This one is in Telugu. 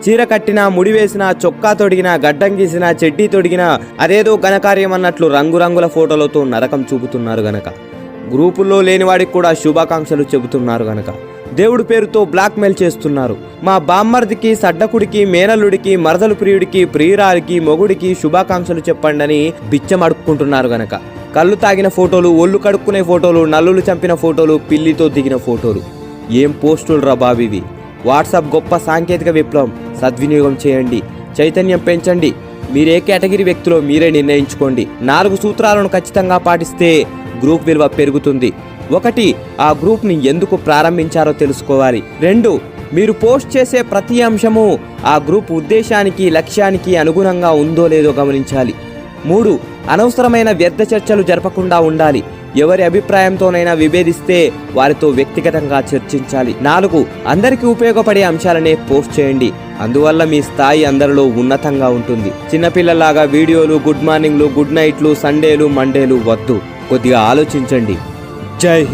చీర కట్టినా, ముడి వేసినా, చొక్కా తొడిగినా, గడ్డం గీసినా, చెడ్డీ తొడిగినా అదేదో ఘనకార్యం అన్నట్లు రంగురంగుల ఫోటోలతో నరకం చూపుతున్నారు గనక, గ్రూపుల్లో లేనివాడికి కూడా శుభాకాంక్షలు చెబుతున్నారు గనక, దేవుడి పేరుతో బ్లాక్మెయిల్ చేస్తున్నారు. మా బామ్మర్దికి, సడ్డకుడికి, మేనల్లుడికి, మరదలు ప్రియుడికి, ప్రియురాలికి, మొగుడికి శుభాకాంక్షలు చెప్పండని బిచ్చం అడుక్కుంటున్నారు గనక, కళ్ళు తాగిన ఫోటోలు, ఒళ్ళు కడుక్కునే ఫోటోలు, నల్లులు చంపిన ఫోటోలు, పిల్లితో దిగిన ఫోటోలు. ఏం పోస్టులు రా బాబివి. వాట్సాప్ గొప్ప సాంకేతిక విప్లవం. సద్వినియోగం చేయండి, చైతన్యం పెంచండి. మీరే కేటగిరీ వ్యక్తులో మీరే నిర్ణయించుకోండి. 4 సూత్రాలను ఖచ్చితంగా పాటిస్తే గ్రూప్ విలువ పెరుగుతుంది. 1, ఆ గ్రూప్ని ఎందుకు ప్రారంభించారో తెలుసుకోవాలి. 2, మీరు పోస్ట్ చేసే ప్రతి అంశము ఆ గ్రూప్ ఉద్దేశానికి, లక్ష్యానికి అనుగుణంగా ఉందో లేదో గమనించాలి. 3, అనవసరమైన వ్యర్థ చర్చలు జరపకుండా ఉండాలి. ఎవరి అభిప్రాయంతోనైనా విభేదిస్తే వారితో వ్యక్తిగతంగా చర్చించాలి. 4, అందరికీ ఉపయోగపడే అంశాలనే పోస్ట్ చేయండి. అందువల్ల మీ స్థాయి అందరిలో ఉన్నతంగా ఉంటుంది. చిన్నపిల్లలాగా వీడియోలు, గుడ్ మార్నింగ్లు, గుడ్ నైట్లు, సండేలు, మండేలు వద్దు. కొద్దిగా ఆలోచించండి. జై హింద్.